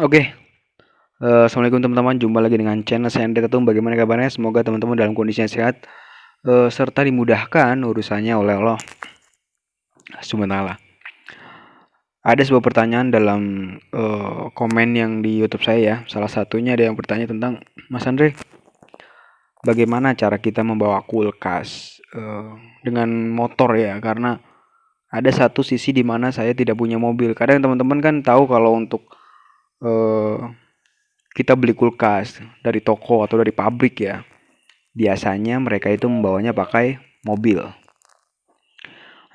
Oke, assalamualaikum teman-teman. Jumpa lagi dengan channel saya Andre Tatum. Bagaimana kabarnya? Semoga teman-teman dalam kondisi yang sehat serta dimudahkan urusannya oleh Allah Subhanahu wa Ta'ala. Ada sebuah pertanyaan dalam komen yang di YouTube saya ya. Salah satunya ada yang bertanya tentang Mas Andre, bagaimana cara kita membawa kulkas dengan motor ya? Karena ada satu sisi di mana saya tidak punya mobil. Kadang teman-teman kan tahu kalau untuk eh, kita beli kulkas dari toko atau dari pabrik ya, biasanya mereka itu membawanya pakai mobil.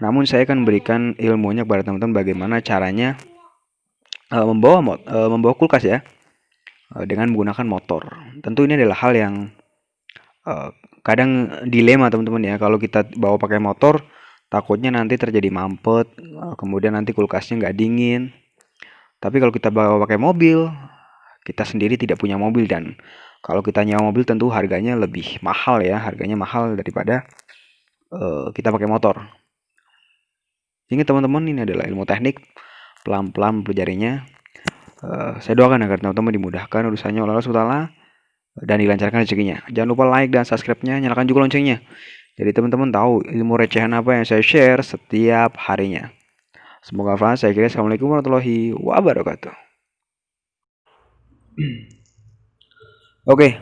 Namun saya akan berikan ilmunya kepada teman-teman bagaimana caranya membawa kulkas ya, dengan menggunakan motor. Tentu ini adalah hal yang uh, kadang dilema teman-teman ya. Kalau kita bawa pakai motor, takutnya nanti terjadi mampet, kemudian nanti kulkasnya nggak dingin. Tapi kalau kita bawa pakai mobil, kita sendiri tidak punya mobil, dan kalau kita nyewa mobil tentu harganya lebih mahal ya, harganya mahal daripada kita pakai motor. Ingat teman-teman, ini adalah ilmu teknik, pelan-pelan mempelajarinya. Saya doakan agar teman-teman dimudahkan urusannya oleh Allah SWT dan dilancarkan rezekinya. Jangan lupa like dan subscribe-nya, nyalakan juga loncengnya. Jadi teman-teman tahu ilmu recehan apa yang saya share setiap harinya. Semoga bermanfaat. Saya kira Assalamualaikum warahmatullahi wabarakatuh. Oke,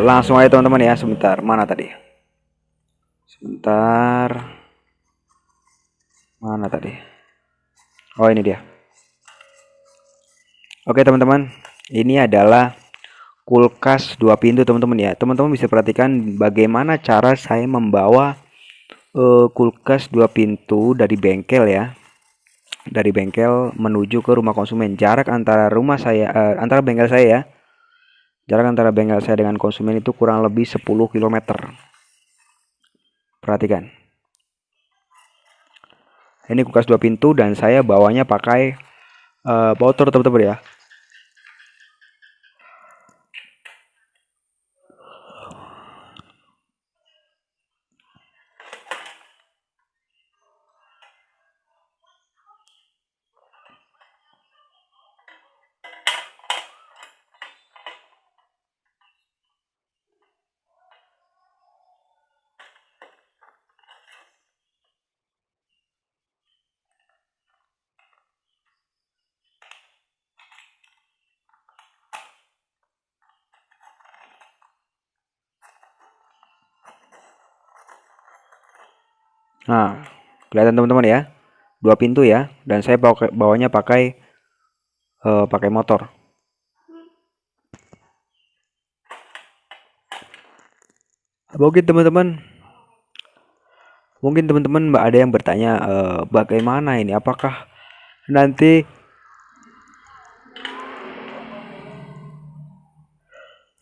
langsung aja teman-teman ya. Sebentar, mana tadi? Sebentar, mana tadi? Oh, ini dia. Oke teman-teman, ini adalah kulkas 2 pintu teman-teman ya. Teman-teman bisa perhatikan bagaimana cara saya membawa kulkas 2 pintu dari bengkel ya. Dari bengkel menuju ke rumah konsumen. Jarak antara rumah saya antara bengkel saya ya. Jarak antara bengkel saya dengan konsumen itu kurang lebih 10 km. Perhatikan. Ini kulkas 2 pintu dan saya bawanya pakai motor teman-teman ya. Nah, kelihatan teman-teman ya. 2 pintu ya, dan saya bawanya pakai motor. Mungkin teman-teman ada yang bertanya, bagaimana ini? Apakah nanti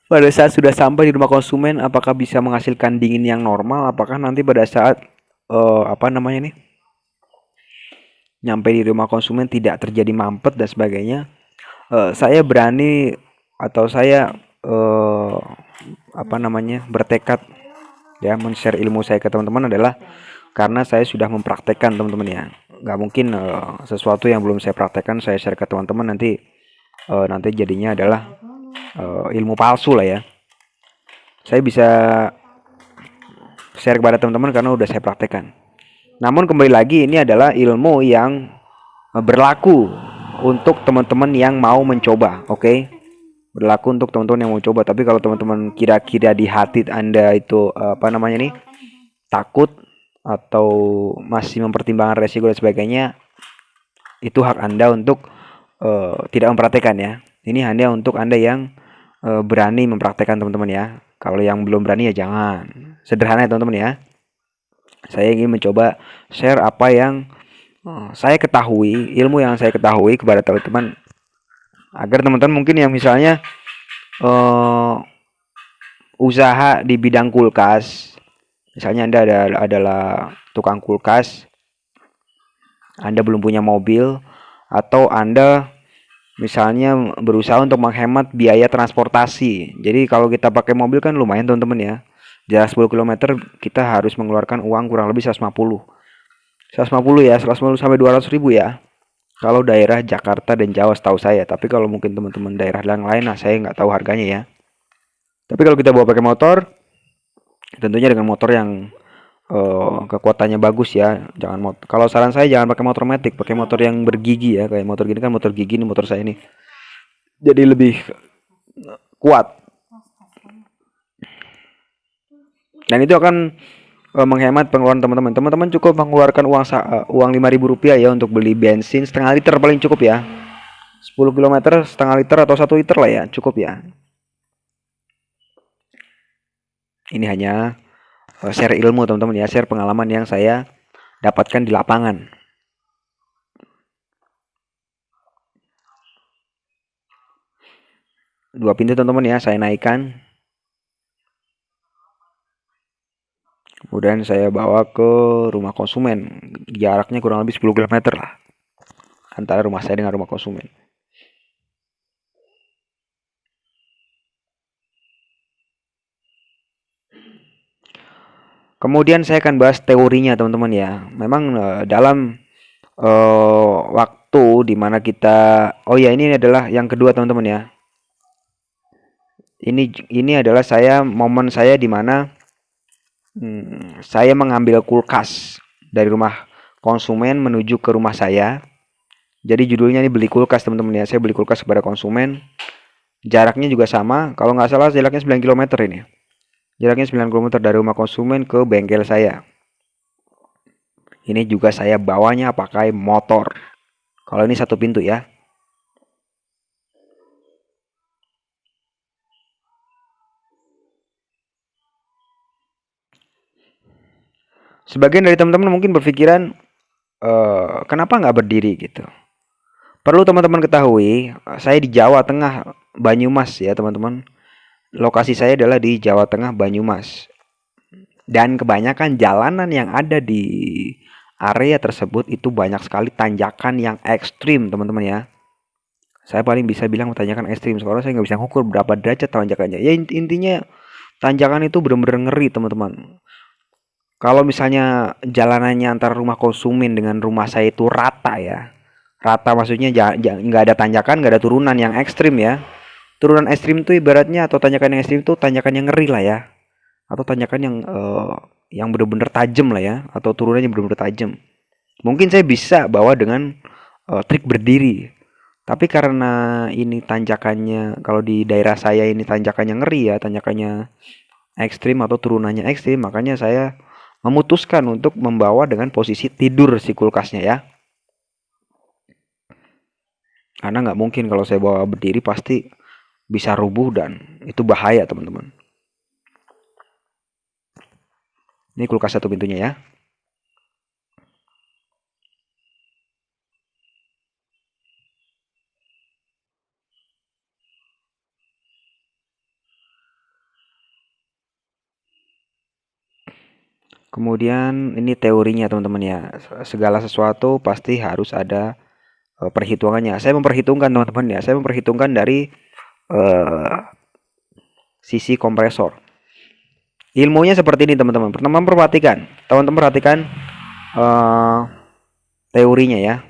pada saat sudah sampai di rumah konsumen, apakah bisa menghasilkan dingin yang normal? Apakah nanti pada saat nyampe di rumah konsumen tidak terjadi mampet dan sebagainya? Saya berani atau saya bertekad ya men-share ilmu saya ke teman-teman adalah karena saya sudah mempraktekkan teman-teman ya. Nggak mungkin sesuatu yang belum saya praktekkan saya share ke teman-teman, nanti jadinya adalah ilmu palsu lah ya. Saya bisa share kepada teman-teman karena udah saya praktekkan. Namun kembali lagi, ini adalah ilmu yang berlaku untuk teman-teman yang mau mencoba, oke? Berlaku untuk teman-teman yang mau coba. Tapi kalau teman-teman kira-kira di hati Anda itu takut atau masih mempertimbangkan resiko dan sebagainya, itu hak Anda untuk tidak mempraktekkan ya. Ini hanya untuk Anda yang berani mempraktekkan teman-teman ya. Kalau yang belum berani ya jangan. Sederhana ya teman-teman ya. Saya ingin mencoba share apa yang saya ketahui, ilmu yang saya ketahui kepada teman-teman, agar teman-teman mungkin yang misalnya usaha di bidang kulkas, misalnya Anda adalah tukang kulkas, Anda belum punya mobil, atau Anda misalnya berusaha untuk menghemat biaya transportasi. Jadi kalau kita pakai mobil kan lumayan teman-teman ya. Jarak 10 km kita harus mengeluarkan uang kurang lebih 150 ya, 150 sampai 200 ribu ya. Kalau daerah Jakarta dan Jawa setahu saya, tapi kalau mungkin teman-teman daerah yang lain, nah saya nggak tahu harganya ya. Tapi kalau kita bawa pakai motor, tentunya dengan motor yang kekuatannya bagus ya. Kalau saran saya jangan pakai motor metik, pakai motor yang bergigi ya. Kayak motor gini kan motor gigi nih motor saya ini. Jadi lebih kuat. Dan itu akan menghemat pengeluaran teman-teman. Teman-teman cukup mengeluarkan uang Rp5.000 ya untuk beli bensin setengah liter paling cukup ya. 10 km setengah liter atau 1 liter lah ya, cukup ya. Ini hanya share ilmu teman-teman ya, share pengalaman yang saya dapatkan di lapangan. Dua pintu teman-teman ya, saya naikkan. Kemudian saya bawa ke rumah konsumen. Jaraknya kurang lebih 10 km lah antara rumah saya dengan rumah konsumen. Kemudian saya akan bahas teorinya teman-teman ya. Memang dalam waktu dimana kita, oh ya ini adalah yang kedua teman-teman ya. Ini adalah momen saya dimana saya mengambil kulkas dari rumah konsumen menuju ke rumah saya. Jadi judulnya ini beli kulkas teman-teman ya. Saya beli kulkas kepada konsumen. Jaraknya juga sama. Kalau nggak salah jaraknya 9 km ini. Jaraknya 9 km dari rumah konsumen ke bengkel saya. Ini juga saya bawanya pakai motor. Kalau ini satu pintu ya. Sebagian dari teman-teman mungkin berpikiran, kenapa nggak berdiri gitu. Perlu teman-teman ketahui, saya di Jawa Tengah, Banyumas ya teman-teman. Lokasi saya adalah di Jawa Tengah, Banyumas. Dan kebanyakan jalanan yang ada di area tersebut itu banyak sekali tanjakan yang ekstrim teman-teman ya. Saya paling bisa bilang tanjakan ekstrim, soalnya saya nggak bisa ngukur berapa derajat tanjakannya. Ya intinya tanjakan itu benar-benar ngeri teman-teman. Kalau misalnya jalanannya antara rumah konsumen dengan rumah saya itu rata ya. Rata maksudnya nggak ada tanjakan, nggak ada turunan yang ekstrim ya. Turunan ekstrim itu ibaratnya atau tanjakan yang ekstrim itu tanjakan yang ngeri lah ya. Atau tanjakan yang benar-benar tajam lah ya. Atau turunannya benar-benar tajam. Mungkin saya bisa bawa dengan trik berdiri. Tapi karena ini tanjakannya, kalau di daerah saya ini tanjakannya ngeri ya, tanjakannya ekstrim atau turunannya ekstrim, makanya saya memutuskan untuk membawa dengan posisi tidur si kulkasnya ya. Karena nggak mungkin kalau saya bawa berdiri pasti bisa rubuh dan itu bahaya teman-teman. Ini kulkas satu pintunya ya. Kemudian ini teorinya teman-teman ya. Segala sesuatu pasti harus ada perhitungannya. Saya memperhitungkan teman-teman ya. Saya memperhitungkan dari sisi kompresor. Ilmunya seperti ini teman-teman. Teman-teman perhatikan. Teman-teman perhatikan teorinya ya.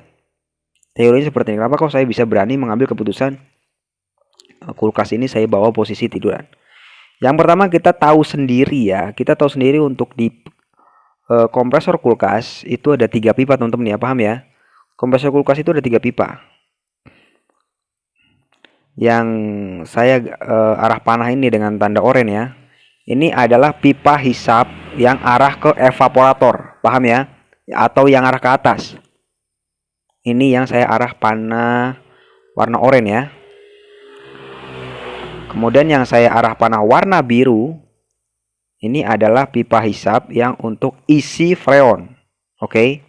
Teorinya seperti ini. Kenapa kok saya bisa berani mengambil keputusan kulkas ini saya bawa posisi tiduran? Yang pertama kita tahu sendiri ya. Kita tahu sendiri untuk di kompresor kulkas itu ada 3 pipa teman-teman ya, paham ya? Kompresor kulkas itu ada 3 pipa. Yang saya arah panah ini dengan tanda oranye ya. Ini adalah pipa hisap yang arah ke evaporator, paham ya? Atau yang arah ke atas. Ini yang saya arah panah warna oranye ya. Kemudian yang saya arah panah warna biru, ini adalah pipa hisap yang untuk isi freon. Oke.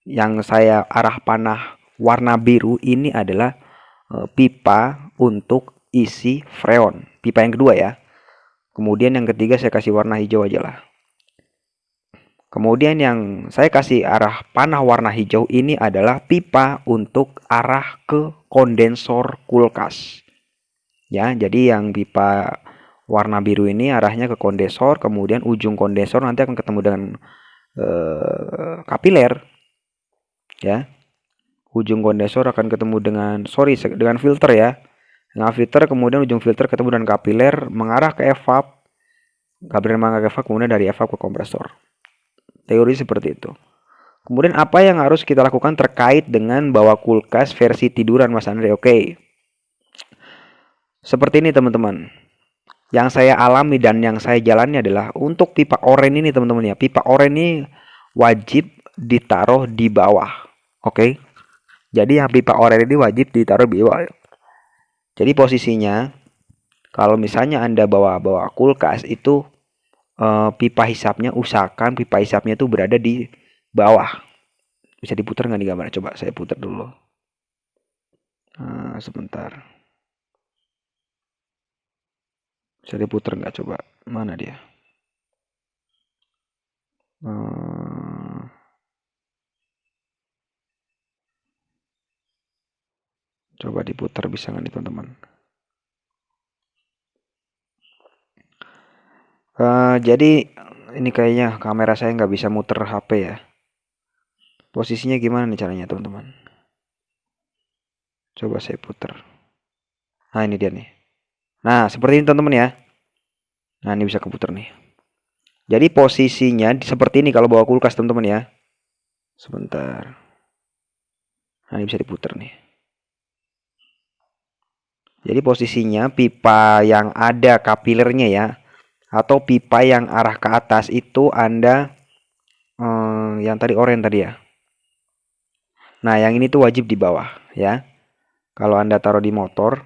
Yang saya arah panah warna biru ini adalah pipa untuk isi freon. Pipa yang kedua ya. Kemudian yang ketiga saya kasih warna hijau aja lah. Kemudian yang saya kasih arah panah warna hijau ini adalah pipa untuk arah ke kondensor kulkas. Ya, jadi yang pipa warna biru ini arahnya ke kondensor, kemudian ujung kondensor nanti akan ketemu dengan kapiler. Ya. ujung kondensor akan ketemu dengan filter ya. Dengan filter, kemudian ujung filter ketemu dengan kapiler mengarah ke evap. Kapiler mengarah ke evap, kemudian dari evap ke kompresor. Teori seperti itu. Kemudian apa yang harus kita lakukan terkait dengan bawa kulkas versi tiduran Mas Andre? Oke. Seperti ini teman-teman. Yang saya alami dan yang saya jalani adalah untuk pipa oren ini teman-teman ya. Pipa oren ini wajib ditaruh di bawah. Oke. Jadi yang pipa oren ini wajib ditaruh di bawah. Jadi posisinya kalau misalnya Anda bawa kulkas itu pipa hisapnya usahakan pipa hisapnya itu berada di bawah. Bisa diputar nggak nih gambar? Coba saya putar dulu. Sebentar. Bisa diputar nggak? Coba mana dia? Coba diputar bisa nggak nih teman-teman? Jadi ini kayaknya kamera saya nggak bisa muter HP ya. Posisinya gimana nih caranya teman-teman? Coba saya putar. Nah ini dia nih. Nah seperti ini teman-teman ya. Nah ini bisa keputar nih. Jadi posisinya seperti ini kalau bawa kulkas teman-teman ya. Sebentar. Nah ini bisa diputar nih. Jadi posisinya pipa yang ada kapilernya ya. Atau pipa yang arah ke atas itu Anda yang tadi oranye tadi ya. Nah yang ini tuh wajib di bawah ya. Kalau Anda taruh di motor,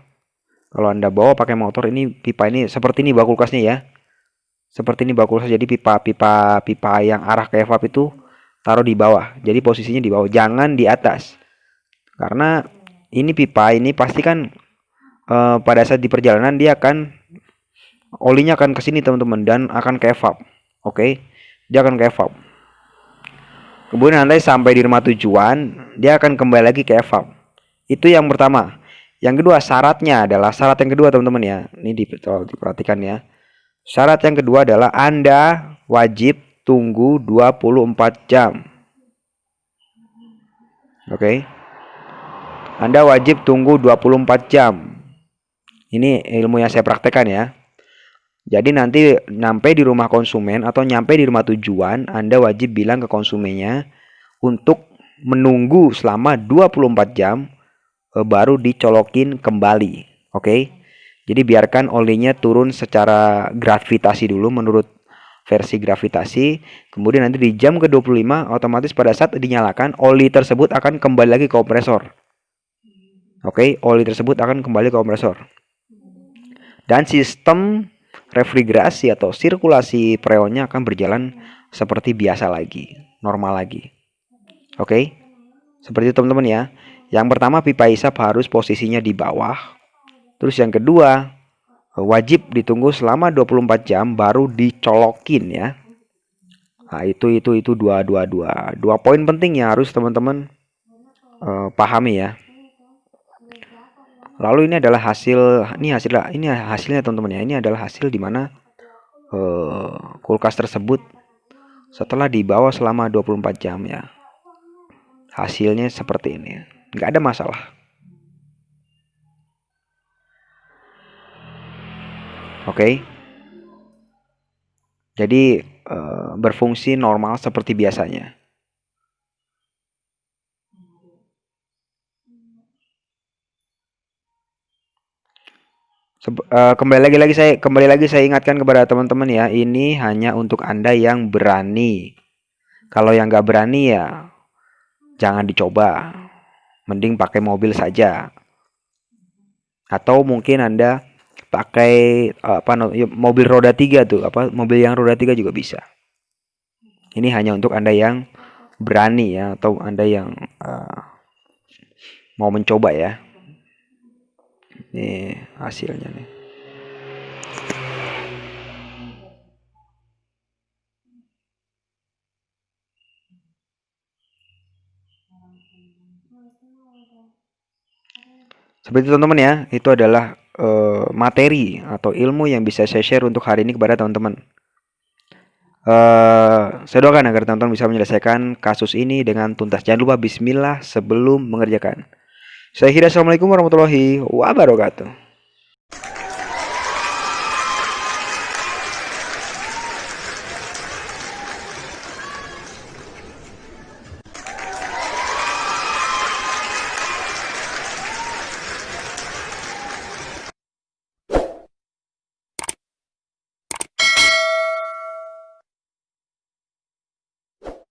kalau Anda bawa pakai motor, ini pipa ini seperti ini bawa kulkasnya ya. Seperti ini bawa kulkas, jadi pipa yang arah ke evap itu taruh di bawah. Jadi posisinya di bawah, jangan di atas. Karena ini pipa ini pasti kan pada saat di perjalanan dia akan olinya akan ke sini teman-teman dan akan ke evap. Oke. Dia akan ke evap. Kemudian nanti sampai di rumah tujuan, dia akan kembali lagi ke evap. Itu yang pertama. Yang kedua syarat yang kedua teman-teman ya. Ini diperhatikan ya. Syarat yang kedua adalah Anda wajib tunggu 24 jam. Oke. Anda wajib tunggu 24 jam. Ini ilmu yang saya praktekkan ya. Jadi nanti nyampe di rumah konsumen atau nyampe di rumah tujuan, Anda wajib bilang ke konsumennya untuk menunggu selama 24 jam baru dicolokin kembali. Oke. Jadi biarkan olinya turun secara gravitasi dulu menurut versi gravitasi. Kemudian nanti di jam ke-25 otomatis pada saat dinyalakan oli tersebut akan kembali lagi ke kompresor. Oke, oli tersebut akan kembali ke kompresor. Dan sistem refrigerasi atau sirkulasi freonnya akan berjalan seperti biasa lagi, normal lagi. Oke. Seperti itu teman-teman ya. Yang pertama pipa hisap harus posisinya di bawah. Terus yang kedua, wajib ditunggu selama 24 jam baru dicolokin ya. Nah, itu dua poin penting yang harus teman-teman pahami ya. Lalu ini adalah hasilnya teman-teman ya. Ini adalah hasil di mana kulkas tersebut setelah dibawa selama 24 jam ya. Hasilnya seperti ini. Nggak ada masalah. Oke. Jadi berfungsi normal seperti biasanya. Kembali lagi saya ingatkan kepada teman-teman ya, ini hanya untuk Anda yang berani. Kalau yang nggak berani ya jangan dicoba. Mending pakai mobil saja. Atau mungkin Anda pakai mobil roda 3 tuh, mobil yang roda 3 juga bisa. Ini hanya untuk Anda yang berani ya, atau Anda yang mau mencoba ya. Nih hasilnya nih. Seperti itu teman-teman ya, itu adalah materi atau ilmu yang bisa saya share untuk hari ini kepada teman-teman. Saya doakan agar teman-teman bisa menyelesaikan kasus ini dengan tuntas. Jangan lupa bismillah sebelum mengerjakan. Saya kira assalamualaikum warahmatullahi wabarakatuh.